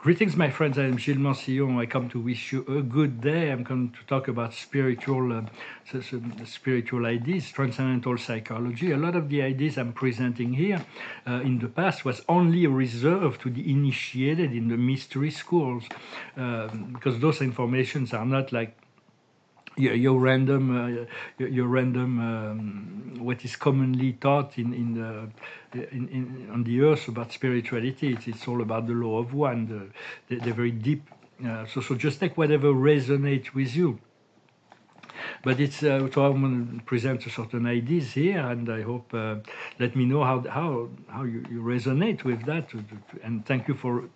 Greetings, my friends. I am Gilles Mansillon. I come to wish you a good day. I'm going to talk about spiritual ideas, transcendental psychology. A lot of the ideas I'm presenting here in the past was only reserved to the initiated in the mystery schools, because those informations are not like your random what is commonly taught on the earth about spirituality. It's all about the law of one. They're very deep. So just take whatever resonates with you. But it's so I'm going to present certain ideas here, and I hope let me know how you resonate with that. And thank you for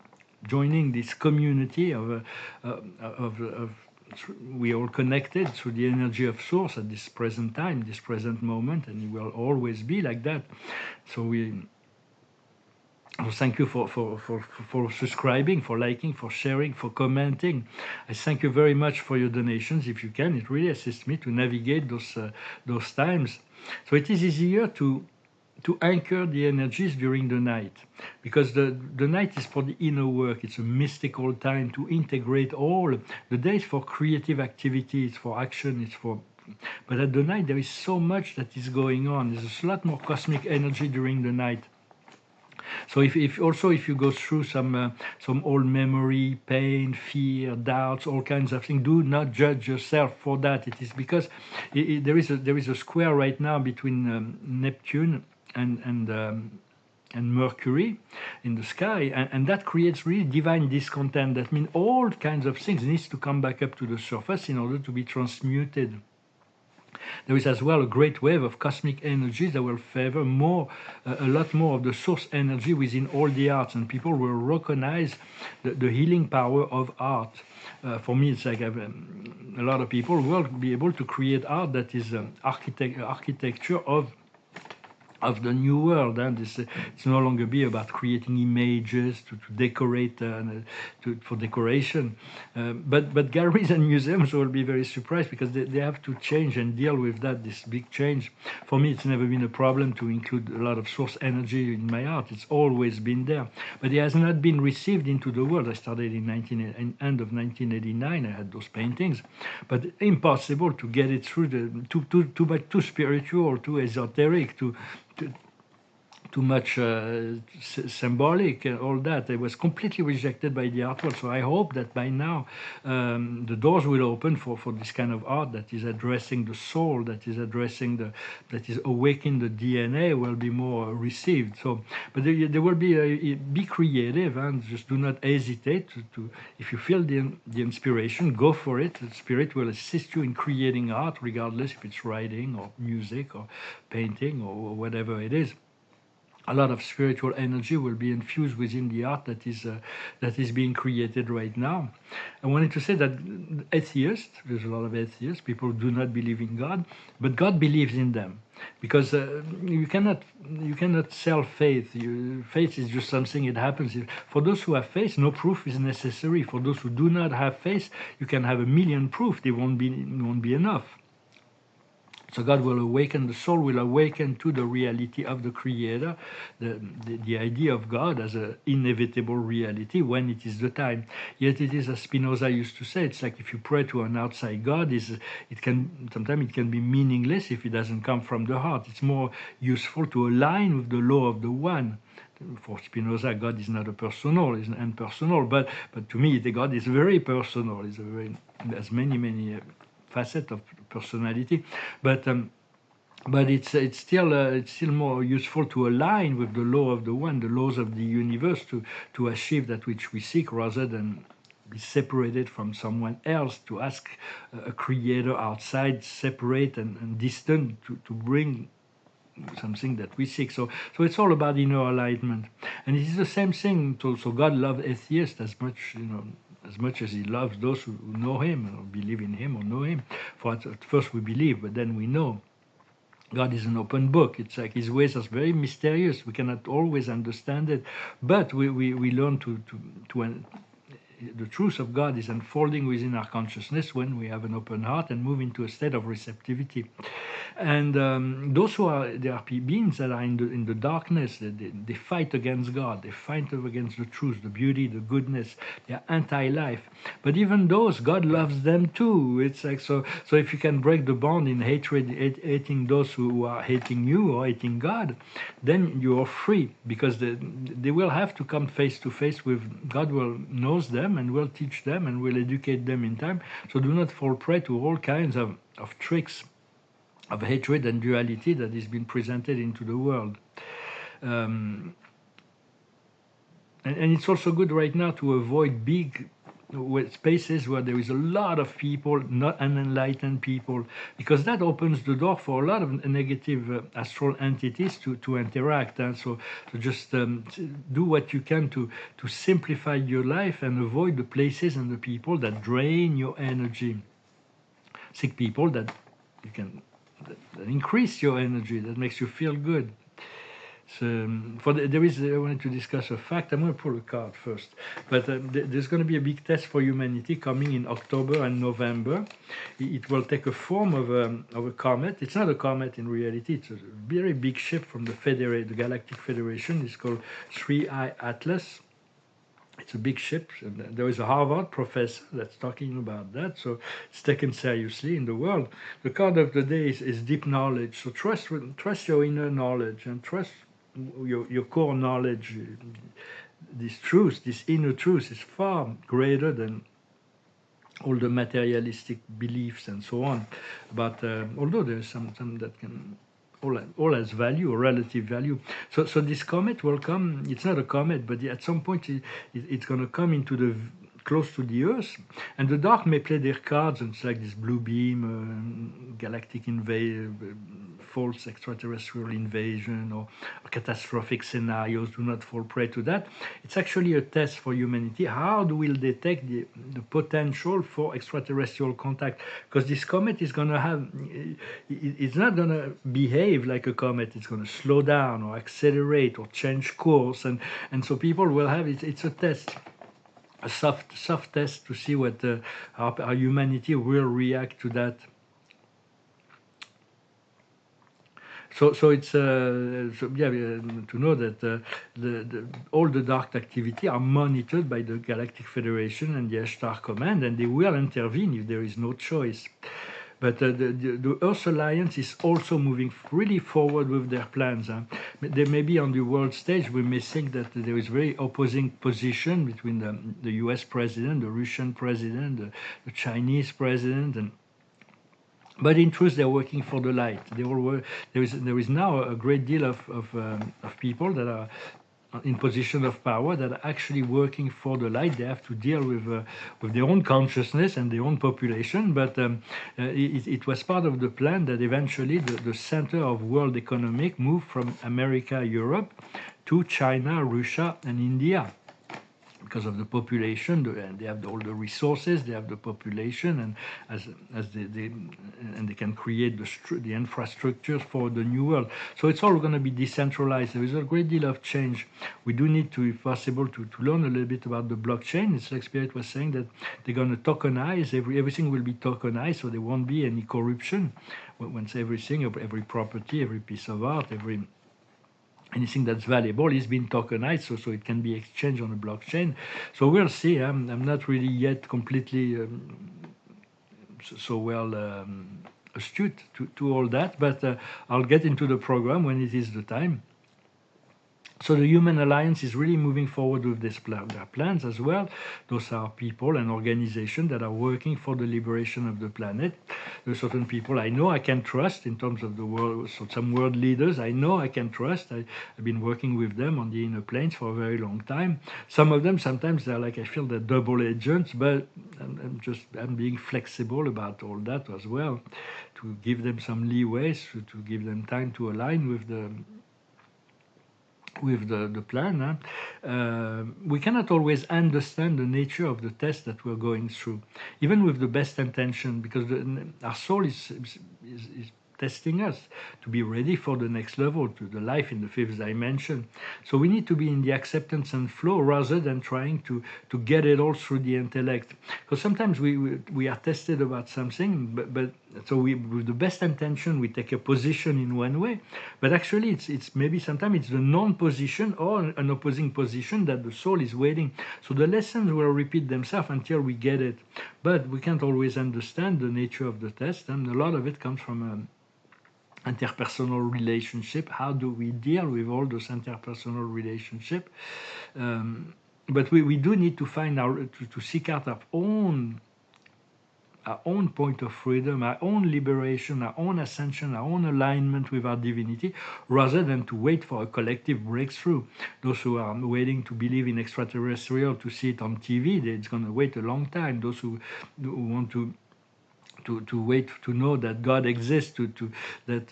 joining this community of we all connected through the energy of source at this present time, this present moment, and it will always be like that. So thank you for subscribing, for liking, for sharing, for commenting. I thank you very much for your donations. If you can, it really assists me to navigate those times. So it is easier to anchor the energies during the night, because the night is for the inner work. It's a mystical time to integrate all. The day is for creative activity, it's for action, but at the night there is so much that is going on. There's a lot more cosmic energy during the night. So if you go through some old memory, pain, fear, doubts, all kinds of things, do not judge yourself for that. It is because there is a square right now between Neptune and Mercury in the sky, and that creates really divine discontent. That means all kinds of things needs to come back up to the surface in order to be transmuted. There is as well a great wave of cosmic energies that will favor a lot more of the source energy within all the arts, and people will recognize the healing power of art. For me, it's like a lot of people will be able to create art that is architecture of the new world, and it's no longer be about creating images to decorate for decoration. But galleries and museums will be very surprised, because they have to change and deal with this big change. For me, it's never been a problem to include a lot of source energy in my art. It's always been there, but it has not been received into the world. I started in end of 1989. I had those paintings, but impossible to get it through too spiritual, too esoteric, too much symbolic and all that. It was completely rejected by the art world. So I hope that by now the doors will open for this kind of art that is addressing the soul, that is awakening the DNA, will be more received. So, but there will be creative, and just do not hesitate to if you feel the inspiration, go for it. The spirit will assist you in creating art, regardless if it's writing or music or painting or whatever it is. A lot of spiritual energy will be infused within the art that is being created right now. I wanted to say that atheists, there's a lot of atheists, people who do not believe in God, but God believes in them, because you cannot sell faith. Faith is just something, it happens. For those who have faith, no proof is necessary. For those who do not have faith, you can have a million proof, they won't be enough. So God will awaken, the soul will awaken to the reality of the Creator, the idea of God as an inevitable reality when it is the time. Yet it is, as Spinoza used to say, it's like if you pray to an outside God, sometimes it can be meaningless if it doesn't come from the heart. It's more useful to align with the law of the one. For Spinoza, God is not a personal, is impersonal, but to me, the God is very personal. There's many facets of personality, but it's still more useful to align with the law of the one, the laws of the universe, to achieve that which we seek, rather than be separated from someone else, to ask a creator outside, separate and distant, to bring something that we seek. So it's all about inner alignment, and it is the same thing. So God loves atheists as much as he loves those who know him or believe in him or know him. For at first we believe, but then we know. God is an open book. It's like his ways are very mysterious. We cannot always understand it, but we learn to the truth of God is unfolding within our consciousness when we have an open heart and move into a state of receptivity. And those who are, there are beings that are in the darkness, they fight against God, they fight against the truth, the beauty, the goodness, they are anti-life. But even those, God loves them too. It's like, so if you can break the bond in hatred, hating those who are hating you or hating God, then you are free, because they will have to come face to face with God. Will knows them and will teach them and will educate them in time. So do not fall prey to all kinds of tricks of hatred and duality that is being presented into the world. Um, and it's also good right now to avoid big spaces where there is a lot of people, not unenlightened people, because that opens the door for a lot of negative astral entities to interact. And so just do what you can to simplify your life and avoid the places and the people that drain your energy. Seek people that you can that increase your energy, that makes you feel good. So there is, I wanted to discuss a fact. I'm going to pull a card first, but there's going to be a big test for humanity coming in October and November. It will take a form of a comet. It's not a comet in reality. It's a very big ship from the Galactic Federation. It's called 3I Atlas. It's a big ship. And there is a Harvard professor that's talking about that, so it's taken seriously in the world. The card of the day is deep knowledge. So trust your inner knowledge and trust your core knowledge. This truth, this inner truth, is far greater than all the materialistic beliefs and so on. But although there's some that can all has value or relative value. So this comet will come. It's not a comet, but at some point it's going to come into the close to the Earth, and the dark may play their cards, and it's like this blue beam, galactic false extraterrestrial invasion, or catastrophic scenarios. Do not fall prey to that. It's actually a test for humanity. How do we detect the potential for extraterrestrial contact? Because this comet is going to have, it's not going to behave like a comet. It's going to slow down or accelerate or change course, and so people will have it's a test. A soft test to see what how humanity will react to that. So it's to know that all the dark activity are monitored by the Galactic Federation and the Ashtar Command, and they will intervene if there is no choice. But the Earth Alliance is also moving really forward with their plans. They may be on the world stage. We may think that there is very opposing position between the U.S. president, the Russian president, the Chinese president, but in truth, they're working for the light. They all work. There is now a great deal of people that are in position of power that are actually working for the light. They have to deal with their own consciousness and their own population, but it was part of the plan that eventually the center of world economic moved from America, Europe, to China, Russia, and India. Because of the population, they have all the resources, they have the population, and as they can create the infrastructures for the new world. So it's all going to be decentralized. There is a great deal of change. We do need to, if possible, to learn a little bit about the blockchain. It's like Spirit was saying that they're going to tokenize. Everything will be tokenized, so there won't be any corruption. Once everything, every property, every piece of art, anything that's valuable is being tokenized, so it can be exchanged on the blockchain. So we'll see. I'm not really yet completely so well astute to all that, but I'll get into the program when it is the time. So the Human Alliance is really moving forward with this their plans as well. Those are people and organizations that are working for the liberation of the planet. There are certain people I know I can trust in terms of the world. So some world leaders I know I can trust. I've been working with them on the inner planes for a very long time. Some of them, sometimes they're like, I feel they're double agents, but I'm being flexible about all that as well, to give them some leeway, to give them time to align with the plan. We cannot always understand the nature of the test that we're going through, even with the best intention, because our soul is testing us to be ready for the next level, to the life in the fifth dimension. So we need to be in the acceptance and flow rather than trying to get it all through the intellect. Because sometimes we are tested about something, but so with the best intention, we take a position in one way, but actually it's maybe sometimes it's the non-position or an opposing position that the soul is waiting. So the lessons will repeat themselves until we get it. But we can't always understand the nature of the test, and a lot of it comes from interpersonal relationship. How do we deal with all those interpersonal relationship? But we do need to find to seek out our own point of freedom, our own liberation, our own ascension, our own alignment with our divinity, rather than to wait for a collective breakthrough. Those who are waiting to believe in extraterrestrial, to see it on TV, it's going to wait a long time. Those who want to wait to know that God exists, that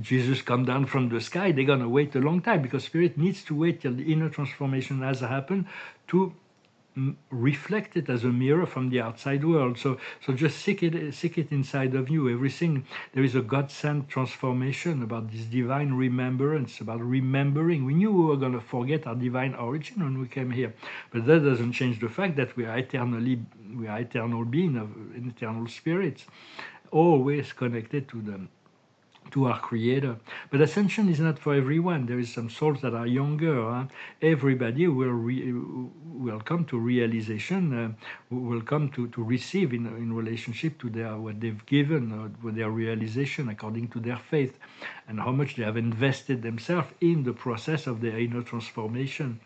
Jesus come down from the sky, they're going to wait a long time, because spirit needs to wait till the inner transformation has happened to reflect it as a mirror from the outside world. So just seek it inside of you. Everything, there is a God-sent transformation about this divine remembrance, about remembering. We knew we were going to forget our divine origin when we came here, but that doesn't change the fact that we are eternal beings, of eternal spirits, always connected to our Creator. But ascension is not for everyone. There is some souls that are younger. Everybody will come to realization, will come to receive in relationship to what they've given, with their realization according to their faith, and how much they have invested themselves in the process of their inner transformation.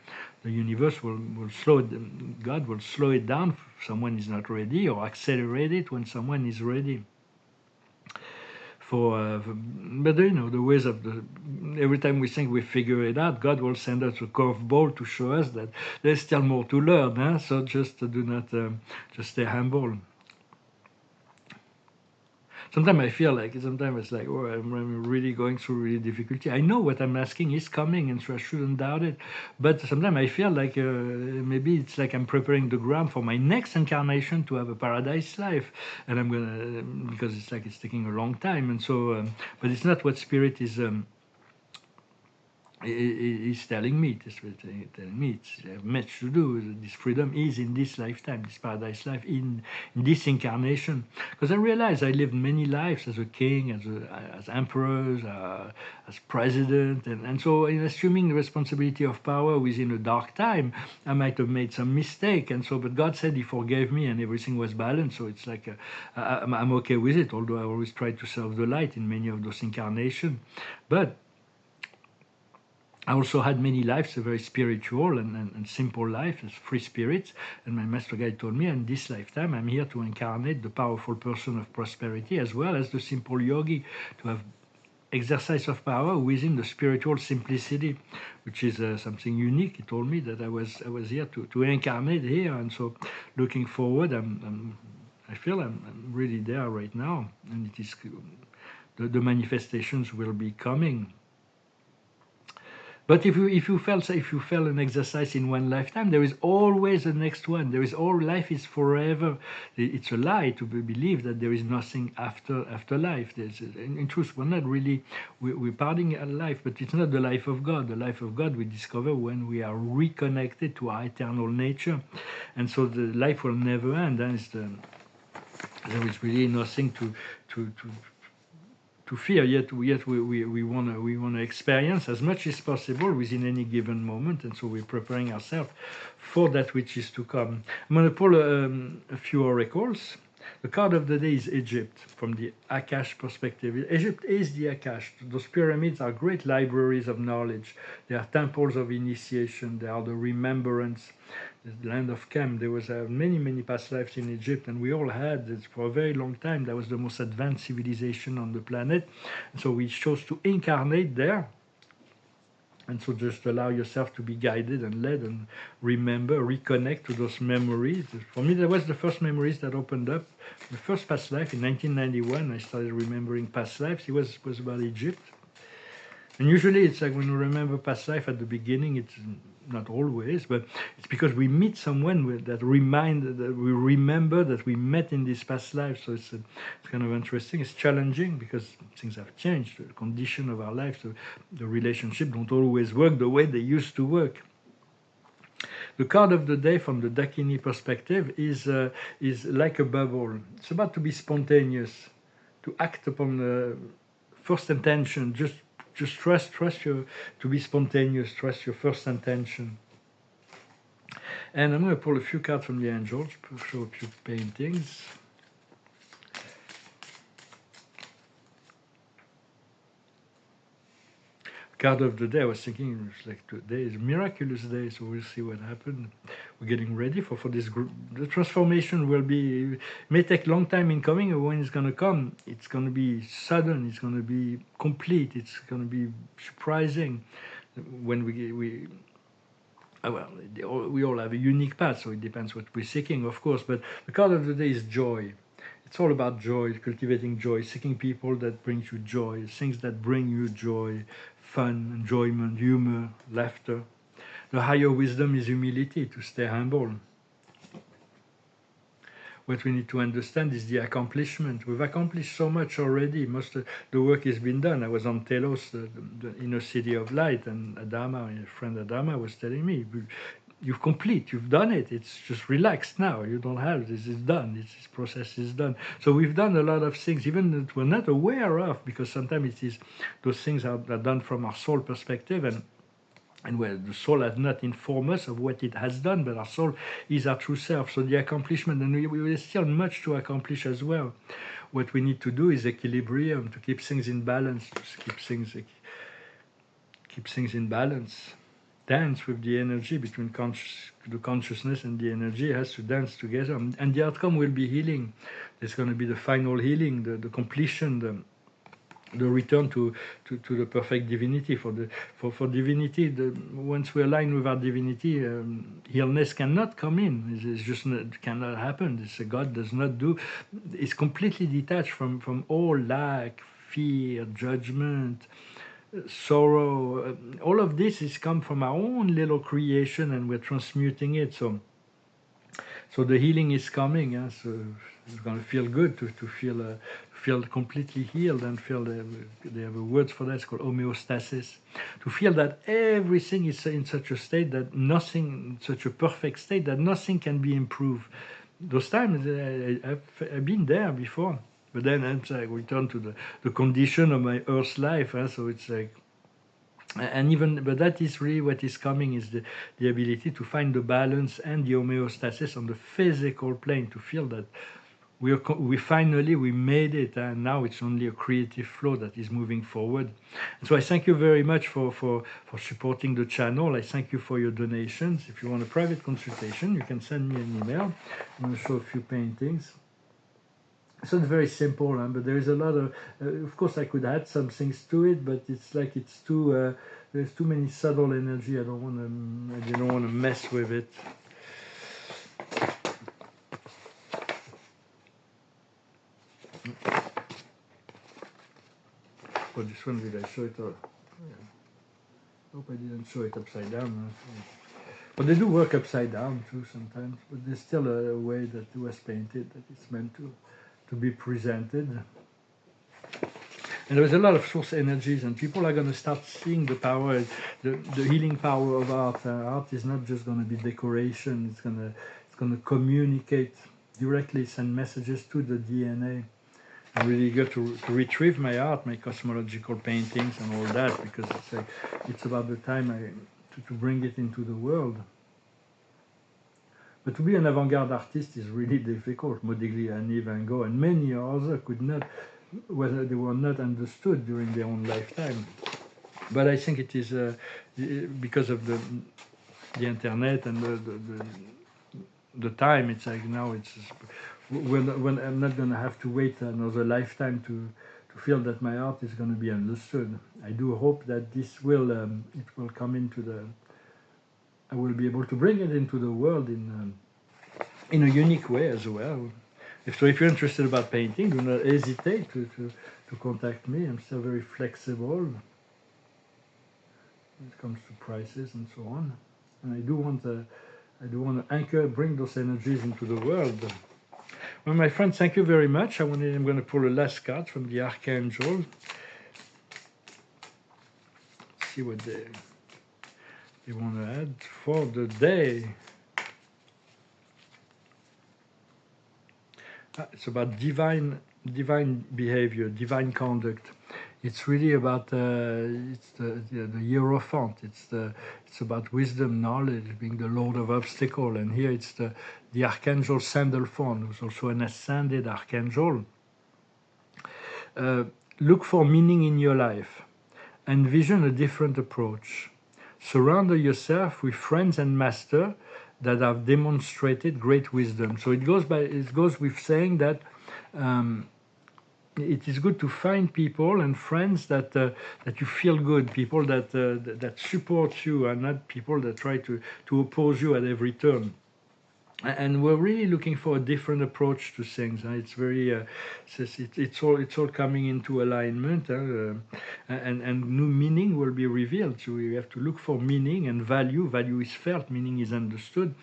The universe will slow it, God will slow it down if someone is not ready, or accelerate it when someone is ready. But the ways of every time we think we figure it out, God will send us a curveball to show us that there's still more to learn. So just do not, just stay humble. Sometimes I feel like, it's like, oh, I'm really going through really difficulty. I know what I'm asking is coming, and so I shouldn't doubt it. But sometimes I feel like maybe it's like I'm preparing the ground for my next incarnation to have a paradise life, and I'm gonna, because it's like it's taking a long time, and so, but it's not what spirit is. He's telling me, I have much to do. This freedom is in this lifetime, this paradise life, in this incarnation. Because I realize I lived many lives as a king, as emperors, as president, and so in assuming the responsibility of power within a dark time, I might have made some mistake. And so, but God said He forgave me, and everything was balanced. So it's like I'm okay with it. Although I always try to serve the light in many of those incarnations, but I also had many lives, a very spiritual and simple life as free spirits. And my master guide told me, in this lifetime, I'm here to incarnate the powerful person of prosperity, as well as the simple yogi, to have exercise of power within the spiritual simplicity, which is something unique. He told me that I was here to incarnate here, and so looking forward, I feel I'm really there right now, and it is the manifestations will be coming. But if you fail an exercise in one lifetime, there is always a next one. Life is forever. It's a lie to believe that there is nothing after life. In truth, we're parting a life, but it's not the life of God. The life of God we discover when we are reconnected to our eternal nature, and so the life will never end. And there is really nothing to fear, yet we want to experience as much as possible within any given moment, and so we're preparing ourselves for that which is to come. I'm going to pull a few oracles. The card of the day is Egypt, from the Akash perspective. Egypt is the Akash. Those pyramids are great libraries of knowledge. They are temples of initiation. They are the remembrance. The land of Chem. There was many past lives in Egypt, and we all had, for a very long time, that was the most advanced civilization on the planet. And so we chose to incarnate there. And so just allow yourself to be guided and led, and remember, reconnect to those memories. For me, that was the first memories that opened up. The first past life in 1991, I started remembering past lives. It was about Egypt. And usually it's like when you remember past life at the beginning, not always, but it's because we meet someone that we remember that we met in this past life. So it's kind of interesting. It's challenging because things have changed. The condition of our life, so the relationship don't always work the way they used to work. The card of the day from the Dakini perspective is like a bubble. It's about to be spontaneous, to act upon the first intention. Just trust your to be spontaneous. Trust your first intention. And I'm going to pull a few cards from the angels, show a few paintings. Card of the day, I was thinking, it's like today is a miraculous day, so we'll see what happens. We're getting ready for this group. The transformation may take a long time in coming, but when it's going to come, it's going to be sudden, it's going to be complete, it's going to be surprising. When we all have a unique path, so it depends what we're seeking, of course, but the card of the day is joy. It's all about joy, cultivating joy, seeking people that bring you joy, things that bring you joy, fun, enjoyment, humor, laughter. The higher wisdom is humility, to stay humble. What we need to understand is the accomplishment. We've accomplished so much already. Most of the work has been done. I was on Telos, the inner city of light, and Adama, my friend Adama, was telling me, you've complete, you've done it. It's just relaxed now. You don't have this. It's done. This process is done. So we've done a lot of things, even that we're not aware of, because sometimes it is those things are done from our soul perspective, and where the soul has not informed us of what it has done, but our soul is our true self. So the accomplishment, and we still much to accomplish as well. What we need to do is equilibrium, to keep things in balance, to keep things in balance. Dance with the energy between the consciousness and the energy. It has to dance together, and the outcome will be healing. There's going to be the final healing, the completion, the return to the perfect divinity. For divinity, once we align with our divinity, illness cannot come in. It's just cannot happen. God does not do. It's completely detached from all lack, fear, judgment, sorrow. All of this is come from our own little creation, and we're transmuting it. So the healing is coming. So it's going to feel good to feel completely healed, and feel they have a word for that. It's called homeostasis. To feel that everything is in such a state that nothing, such a perfect state that nothing can be improved. Those times I've been there before. But then I return to the condition of my earth life. So it's like, but that is really what is coming, is the ability to find the balance and the homeostasis on the physical plane, to feel that we finally made it, and now it's only a creative flow that is moving forward. And so I thank you very much for supporting the channel. I thank you for your donations. If you want a private consultation, you can send me an email. I'm going to show a few paintings. So it's very simple, but there is a lot of course I could add some things to it, but it's like it's too there's too many subtle energy. I don't want to mess with it. For this one, did I show it? Hope I didn't show it upside down. But they do work upside down too sometimes. But there's still a way that it was painted, that it's meant to be presented. And there's a lot of source energies, and people are going to start seeing the power, the healing power of art. Art is not just going to be decoration. It's going to communicate directly, send messages to the DNA. I really got to retrieve my art, my cosmological paintings and all that, because it's about the time to bring it into the world. But to be an avant-garde artist is really difficult. Modigliani, Van Gogh, and many others could not, whether they were not understood during their own lifetime. But I think it is because of the internet and the time. It's like now when I'm not going to have to wait another lifetime to feel that my art is going to be understood. I do hope that this will it will come into the. I will be able to bring it into the world in a unique way as well. If you're interested about painting, do not hesitate to contact me. I'm still very flexible when it comes to prices and so on. And I do want to anchor, bring those energies into the world. Well, my friends, thank you very much. I'm going to pull a last card from the Archangel. See what they want to add for the day. It's about divine behavior, divine conduct. It's really about it's the Hierophant. It's about wisdom, knowledge, being the Lord of Obstacle. And here it's the Archangel Sandalphon, who's also an ascended archangel. Look for meaning in your life. Envision a different approach. Surround yourself with friends and masters that have demonstrated great wisdom. So it goes with saying that it is good to find people and friends that you feel good, people that support you, and not people that try to oppose you at every turn. And we're really looking for a different approach to things. It's very, it's all coming into alignment, and new meaning will be revealed. So we have to look for meaning and value. Value is felt, meaning is understood.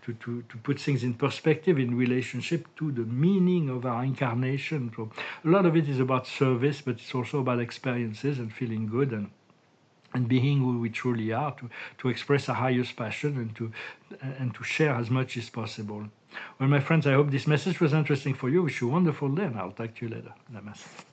To put things in perspective in relationship to the meaning of our incarnation. So a lot of it is about service, but it's also about experiences and feeling good and being who we truly are, to express our highest passion and to share as much as possible. Well, my friends, I hope this message was interesting for you. Wish you a wonderful day, and I'll talk to you later. Namaste.